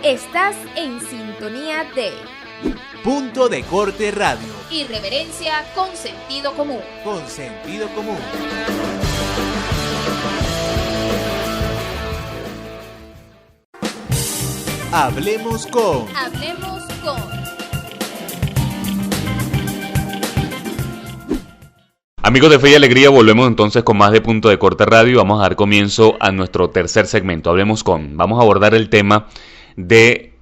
Estás en sintonía de Punto de Corte Radio. Irreverencia con sentido común. Con sentido común. Hablemos con. Hablemos con. Amigos de Fe y Alegría, volvemos entonces con más de Punto de Corte Radio. Vamos a dar comienzo a nuestro tercer segmento. Hablemos con. Vamos a abordar el tema de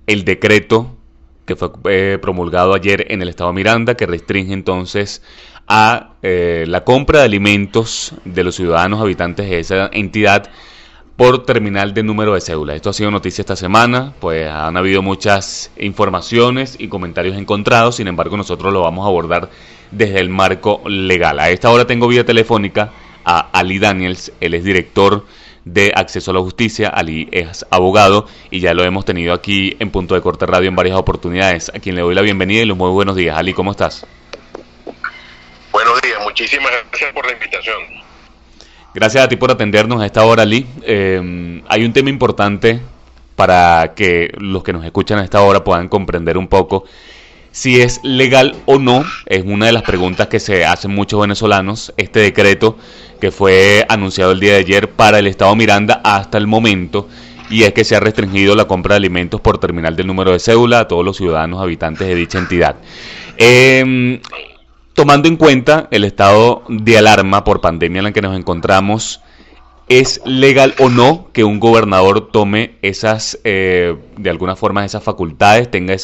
el decreto que fue promulgado ayer en el estado Miranda, que restringe entonces a la compra de alimentos de los ciudadanos habitantes de esa entidad por terminal de número de cédula. Esto ha sido noticia esta semana, pues han habido muchas informaciones y comentarios encontrados. Sin embargo, nosotros lo vamos a abordar desde el marco legal. A esta hora tengo vía telefónica a Ali Daniels. Él es director de Acceso a la Justicia. Ali es abogado y ya lo hemos tenido aquí en Punto de Corte Radio en varias oportunidades, a quien le doy la bienvenida y los muy buenos días. Ali, ¿cómo estás? Buenos días, muchísimas gracias por la invitación. Gracias a ti por atendernos a esta hora, Ali. Hay un tema importante para que los que nos escuchan a esta hora puedan comprender un poco si es legal o no. Es una de las preguntas que se hacen muchos venezolanos. Este decreto que fue anunciado el día de ayer para el estado Miranda hasta el momento, y es que se ha restringido la compra de alimentos por terminal del número de cédula a todos los ciudadanos habitantes de dicha entidad. Tomando en cuenta el estado de alarma por pandemia en la que nos encontramos, ¿es legal o no que un gobernador tome esas, de alguna forma, esas facultades, tenga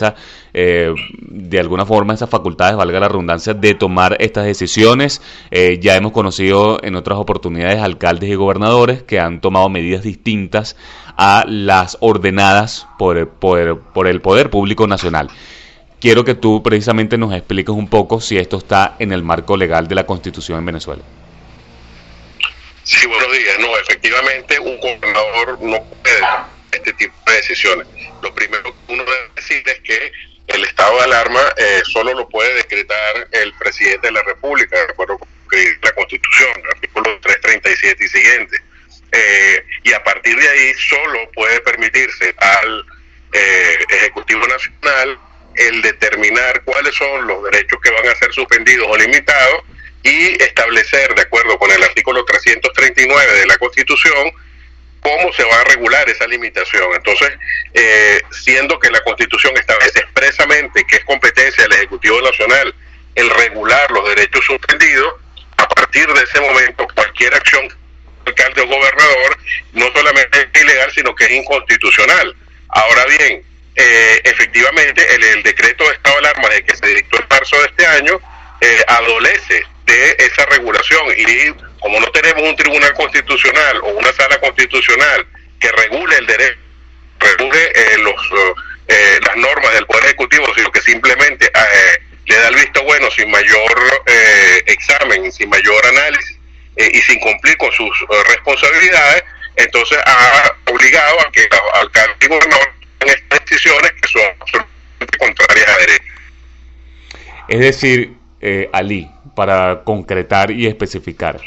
de alguna forma esas facultades, valga la redundancia, de tomar estas decisiones? Ya hemos conocido en otras oportunidades alcaldes y gobernadores que han tomado medidas distintas a las ordenadas por el Poder Público Nacional. Quiero que tú precisamente nos expliques un poco si esto está en el marco legal de la Constitución en Venezuela. Sí, buenos días. No, efectivamente, un gobernador no puede tomar este tipo de decisiones. Lo primero que uno debe decir es que el estado de alarma solo lo puede decretar el presidente de la República, de acuerdo con la Constitución, artículo 337 y siguiente. Y a partir de ahí solo puede permitirse al Ejecutivo Nacional el determinar cuáles son los derechos que van a ser suspendidos o limitados y establecer, de acuerdo con el artículo 339 de la Constitución, cómo se va a regular esa limitación. Entonces, siendo que la Constitución establece expresamente que es competencia del Ejecutivo Nacional el regular los derechos suspendidos, a partir de ese momento cualquier acción del alcalde o gobernador no solamente es ilegal, sino que es inconstitucional. Ahora bien, efectivamente el decreto de estado de alarma que se dictó en marzo de este año adolece de esa regulación, y como no tenemos un tribunal constitucional o una sala constitucional que regule el derecho, regule las normas del Poder Ejecutivo, sino que simplemente le da el visto bueno sin mayor examen, sin mayor análisis y sin cumplir con sus responsabilidades, entonces ha obligado a que los alcaldes y gobernadores en estas decisiones que son absolutamente contrarias a derecho. Es decir, Ali, para concretar y especificar,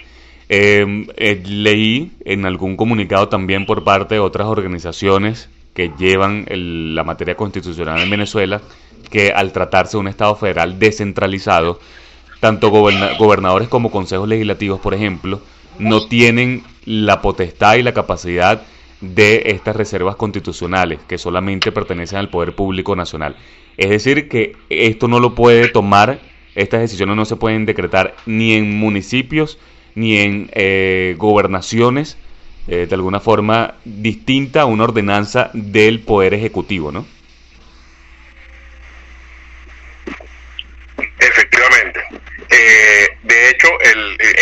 leí en algún comunicado también por parte de otras organizaciones que llevan la materia constitucional en Venezuela, que al tratarse de un Estado federal descentralizado, tanto gobernadores como consejos legislativos, por ejemplo, no tienen la potestad y la capacidad de estas reservas constitucionales que solamente pertenecen al Poder Público Nacional. Es decir, que esto no lo puede tomar, estas decisiones no se pueden decretar ni en municipios ni en gobernaciones de alguna forma distinta a una ordenanza del Poder Ejecutivo, ¿no? Efectivamente. De hecho,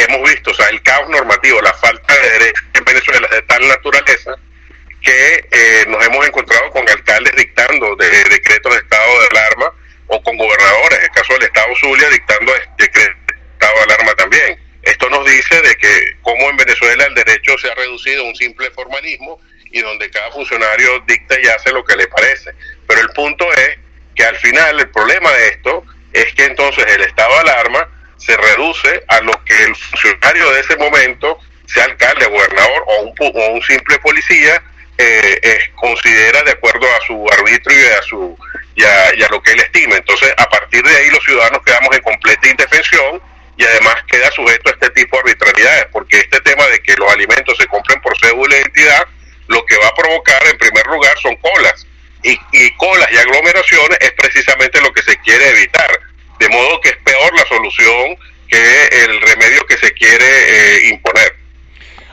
hemos visto, el caos normativo, la falta de derechos en Venezuela es de tal naturaleza que nos hemos encontrado con alcaldes dictando decretos de estado de alarma, o con gobernadores, en el caso del estado Zulia, dictando decretos de estado de alarma también. Esto nos dice de que como en Venezuela el derecho se ha reducido a un simple formalismo y donde cada funcionario dicta y hace lo que le parece. Pero el punto es que al final el problema de esto es que entonces el estado de alarma se reduce a lo que el funcionario de ese momento, sea alcalde, gobernador o un simple policía, considera de acuerdo a su arbitrio y a lo que él estima. Entonces, a partir de ahí los ciudadanos quedamos en completa indefensión y además queda sujeto a este tipo de arbitrariedades, porque este tema de que los alimentos se compren por cédula de identidad, lo que va a provocar en primer lugar son colas, y colas y aglomeraciones es precisamente lo que se quiere evitar, de modo que es peor la solución que el remedio que se quiere imponer.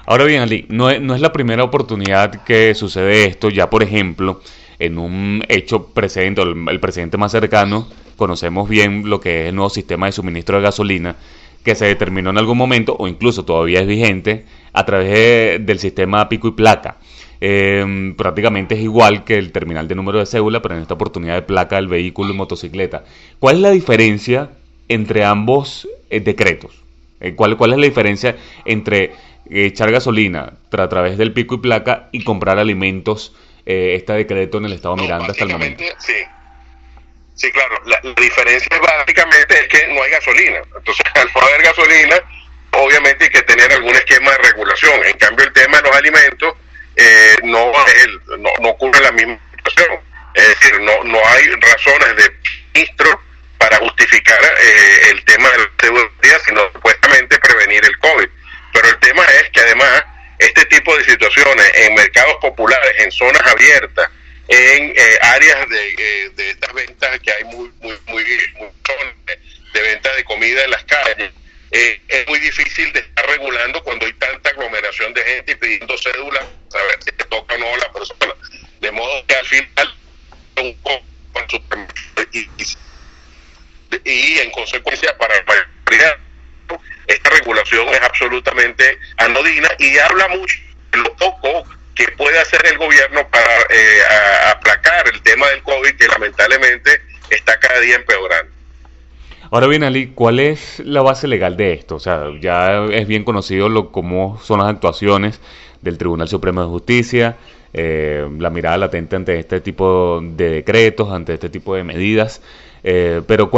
Ahora bien, Ali, no es la primera oportunidad que sucede esto. Ya, por ejemplo, en un hecho precedente, el precedente más cercano, conocemos bien lo que es el nuevo sistema de suministro de gasolina, que se determinó en algún momento, o incluso todavía es vigente, a través del sistema pico y placa. Prácticamente es igual que el terminal de número de cédula, pero en esta oportunidad de placa del vehículo y motocicleta. ¿Cuál es la diferencia entre ambos decretos? ¿Cuál es la diferencia entre echar gasolina a través del pico y placa y comprar alimentos, este decreto en el estado Miranda hasta el momento? Sí, claro, la diferencia básicamente es que no hay gasolina. Entonces, al no haber gasolina, obviamente hay que tener algún esquema de regulación. En cambio, el tema de los alimentos no ocurre la misma situación. Es decir, no hay razones de ministro para justificar el tema de la seguridad, sino supuestamente prevenir el COVID. Pero el tema es que además este tipo de situaciones en mercados populares, en zonas abiertas, en áreas de estas ventas que hay muy de venta de comida en las calles, es muy difícil de estar regulando cuando hay tanta aglomeración de gente y pidiendo cédula, saber si te toca o no a la persona. De modo que al final y en consecuencia para la mayoría esta regulación es absolutamente anodina y habla mucho de lo poco que puede hacer el gobierno para aplacar el tema del COVID, que lamentablemente está cada día empeorando. Ahora bien, Ali, ¿cuál es la base legal de esto? O sea, ya es bien conocido cómo son las actuaciones del Tribunal Supremo de Justicia, la mirada latente ante este tipo de decretos, ante este tipo de medidas. Pero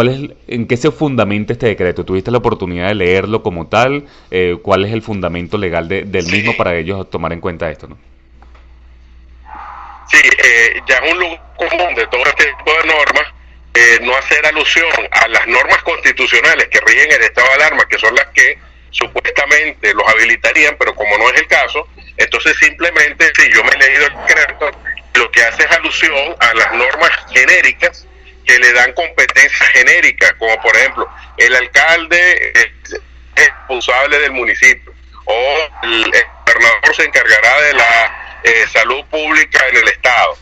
¿en qué se fundamenta este decreto? ¿Tuviste la oportunidad de leerlo como tal? ¿Cuál es el fundamento legal del mismo para ellos tomar en cuenta esto, no? Sí, ya es un lugar común de todo este tipo de normas no hacer alusión a las normas constitucionales que rigen el estado de alarma, que son las que supuestamente los habilitarían, pero como no es el caso, entonces simplemente, si yo me he leído el decreto, lo que hace es alusión a las normas genéricas que le dan competencias genéricas, como por ejemplo, el alcalde es responsable del municipio, o el gobernador se encargará de la salud pública en el estado.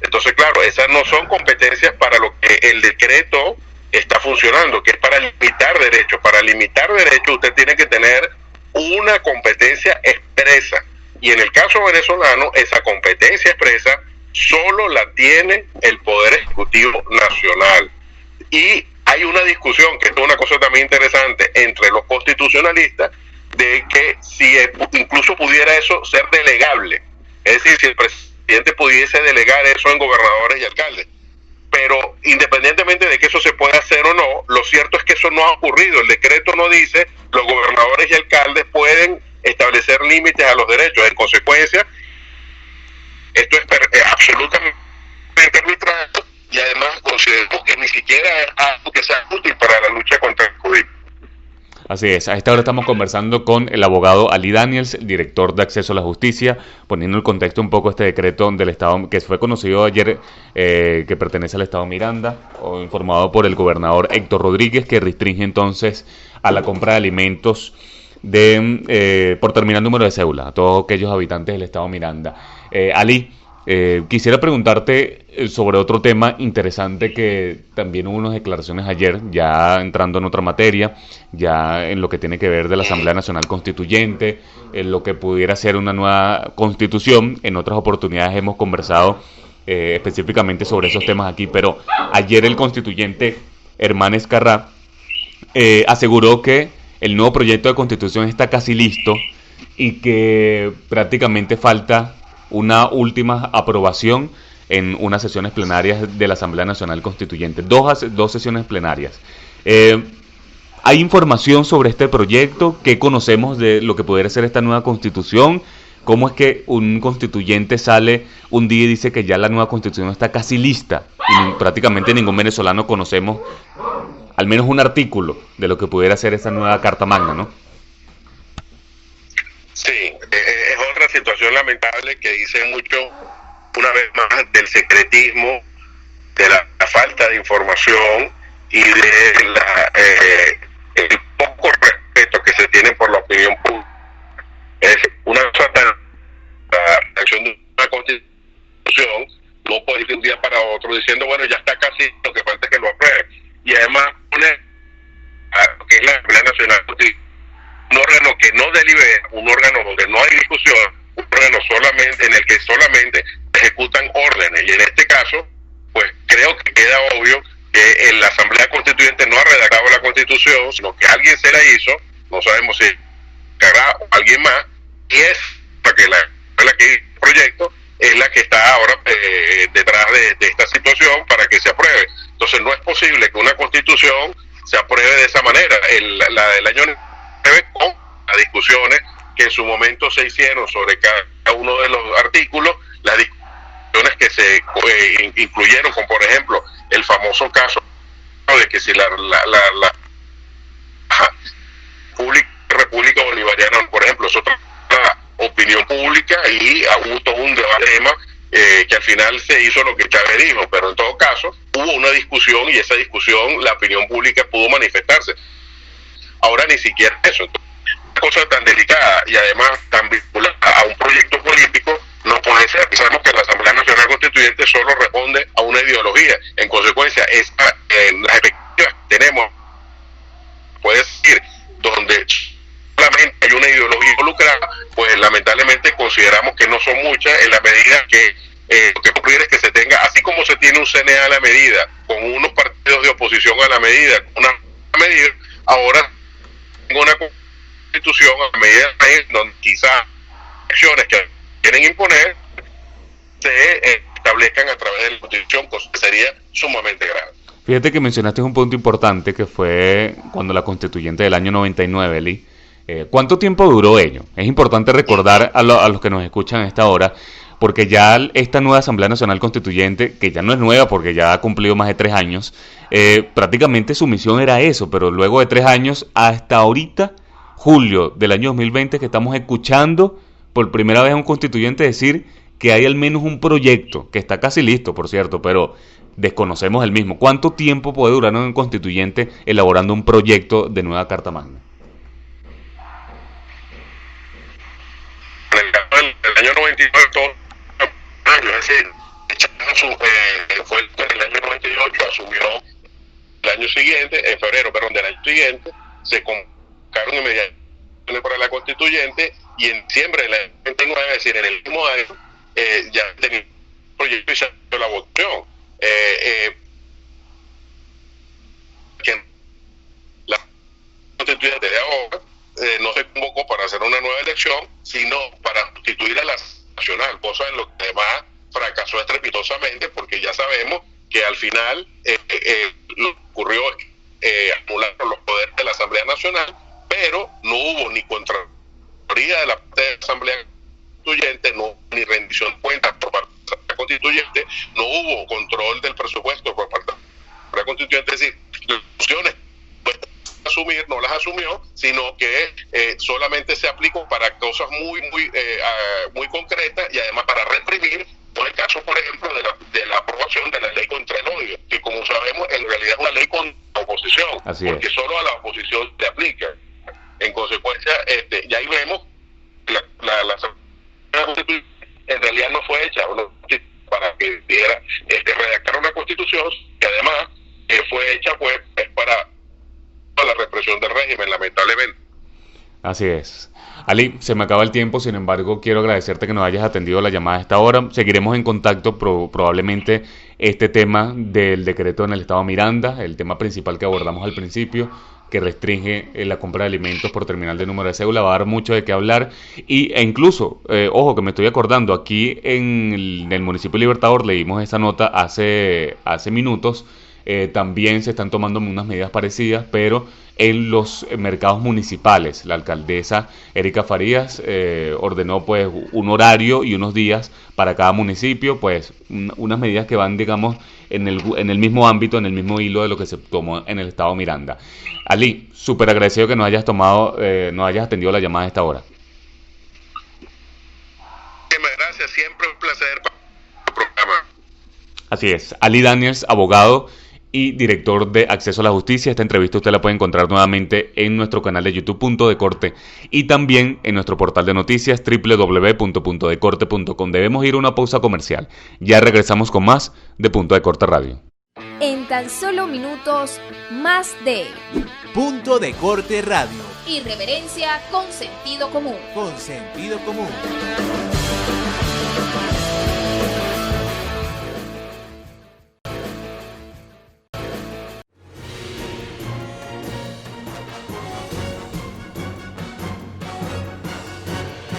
Entonces, claro, esas no son competencias para lo que el decreto está funcionando, que es para limitar derechos. Para limitar derechos usted tiene que tener una competencia expresa. Y en el caso venezolano, esa competencia expresa solo la tiene el Poder Ejecutivo Nacional. Y hay una discusión, que es una cosa también interesante, entre los constitucionalistas, de que si incluso pudiera eso ser delegable. Es decir, si el presidente pudiese delegar eso en gobernadores y alcaldes. Pero independientemente de que eso se pueda hacer o no, lo cierto es que eso no ha ocurrido. El decreto no dice los gobernadores y alcaldes pueden establecer límites a los derechos. En consecuencia, esto es absolutamente arbitrario y además consideramos que ni siquiera es algo que sea útil para la lucha contra el COVID. Así es, a esta hora estamos conversando con el abogado Ali Daniels, director de Acceso a la Justicia, poniendo en contexto un poco este decreto del Estado que fue conocido ayer, que pertenece al Estado Miranda, o informado por el gobernador Héctor Rodríguez, que restringe entonces a la compra de alimentos por terminal número de cédula a todos aquellos habitantes del Estado Miranda. Ali, quisiera preguntarte sobre otro tema interesante, que también hubo unas declaraciones ayer, ya entrando en otra materia, ya en lo que tiene que ver de la Asamblea Nacional Constituyente, en lo que pudiera ser una nueva constitución. En otras oportunidades hemos conversado específicamente sobre esos temas aquí, pero ayer el constituyente Herman Escarrá aseguró que el nuevo proyecto de constitución está casi listo y que prácticamente falta una última aprobación en unas sesiones plenarias de la Asamblea Nacional Constituyente, dos sesiones plenarias. ¿Hay información sobre este proyecto? ¿Qué conocemos de lo que pudiera ser esta nueva constitución? ¿Cómo es que un constituyente sale un día y dice que ya la nueva constitución está casi lista? Y prácticamente ningún venezolano conocemos al menos un artículo de lo que pudiera ser esa nueva Carta Magna, ¿no? Sí, es otra situación lamentable que dice mucho, una vez más, del secretismo, de la falta de información y de el poco respeto que se tiene por la opinión pública. Es una cosa tan... La acción de una constitución no puede ir de un día para otro diciendo, bueno, ya está casi, lo que falta es que lo apruebe. Y además pone a lo que es la Asamblea Nacional, un órgano que no delibera, un órgano donde no hay discusión, un órgano solamente en el que solamente ejecutan órdenes. Y en este caso, pues creo que queda obvio que la Asamblea Constituyente no ha redactado la Constitución, sino que alguien se la hizo, no sabemos si Carrá o alguien más, y es la que el proyecto es la que está ahora detrás de esta situación para que se apruebe. Entonces no es posible que una Constitución se apruebe de esa manera. La del año 9, con las discusiones que en su momento se hicieron sobre cada uno de los artículos, las discusiones que se incluyeron, como por ejemplo el famoso caso de que si la República Bolivariana, por ejemplo, es otra opinión pública, y hubo todo un debate que al final se hizo lo que Chávez dijo, pero en todo caso hubo una discusión, y esa discusión la opinión pública pudo manifestarse. Ahora ni siquiera eso. Entonces, una cosa tan delicada y además tan vinculada a un proyecto político no puede ser. Sabemos que la Asamblea Nacional Constituyente solo responde a una ideología. En consecuencia, las expectativas que tenemos, puede decir, donde solamente hay una ideología involucrada, pues lamentablemente consideramos que no son muchas, en la medida que lo que ocurre es que se tenga, así como se tiene un CNE a la medida, con unos partidos de oposición a la medida, con una medida, ahora tengo una constitución a la medida donde quizás acciones que quieren imponer se establezcan a través de la constitución, cosa que sería sumamente grave. Fíjate que mencionaste un punto importante, que fue cuando la constituyente del año 99, Eli. ¿Cuánto tiempo duró ello? Es importante recordar a los que nos escuchan a esta hora, porque ya esta nueva Asamblea Nacional Constituyente, que ya no es nueva porque ya ha cumplido más de 3 años, prácticamente su misión era eso, pero luego de 3 años, hasta ahorita, julio del año 2020, que estamos escuchando por primera vez a un constituyente decir que hay al menos un proyecto, que está casi listo, por cierto, pero desconocemos el mismo. ¿Cuánto tiempo puede durar un constituyente elaborando un proyecto de nueva Carta Magna? En el caso del año 99, todo es decir, fue en el año 98, asumió el año siguiente, en febrero, del año siguiente, se convocaron inmediatamente para la constituyente, y en diciembre del año 99, es decir, en el mismo año, ya tenía un proyecto y se hizo la votación. La constituyente de ahora no se convocó para hacer una nueva elección, sino para sustituir a la nacional, cosa en lo que además fracasó estrepitosamente, porque ya sabemos que al final lo que ocurrió es anularon los poderes de la Asamblea Nacional, pero no hubo ni contraloría de la parte de la Asamblea Constituyente, no hubo ni rendición de cuentas por parte de la Asamblea Constituyente, no hubo control del presupuesto por parte de la Asamblea Constituyente. Es decir, las funciones asumir no las asumió, sino que solamente se aplicó para cosas muy concretas, y además para reprimir, por el caso, por ejemplo, de la aprobación de la ley contra el odio, que como sabemos en realidad es una ley contra la oposición, porque solo a la oposición se aplica. En consecuencia, ya ahí vemos la Constitución en realidad no fue hecha para que diera redactar una constitución que además fue hecha pues para la represión del régimen, lamentablemente. Así es. Ali, se me acaba el tiempo, sin embargo, quiero agradecerte que nos hayas atendido la llamada a esta hora. Seguiremos en contacto, probablemente este tema del decreto en el estado Miranda, el tema principal que abordamos al principio, que restringe la compra de alimentos por terminal de número de cédula, va a dar mucho de qué hablar, e incluso, ojo, que me estoy acordando, aquí en el municipio de Libertador leímos esa nota hace minutos, también se están tomando unas medidas parecidas, pero en los mercados municipales. La alcaldesa Erika Farías ordenó pues un horario y unos días para cada municipio, pues unas medidas que van, digamos, en el mismo ámbito, en el mismo hilo de lo que se tomó en el estado Miranda. Ali, súper agradecido que nos hayas atendido la llamada a esta hora. Muchísimas gracias, siempre un placer para el programa. Así es, Ali Daniels, abogado y director de Acceso a la Justicia. Esta entrevista usted la puede encontrar nuevamente en nuestro canal de YouTube Punto de Corte y también en nuestro portal de noticias www.puntodecorte.com. Debemos ir a una pausa comercial. Ya regresamos con más de Punto de Corte Radio. En tan solo minutos, más de Punto de Corte Radio. Irreverencia con sentido común. Con sentido común.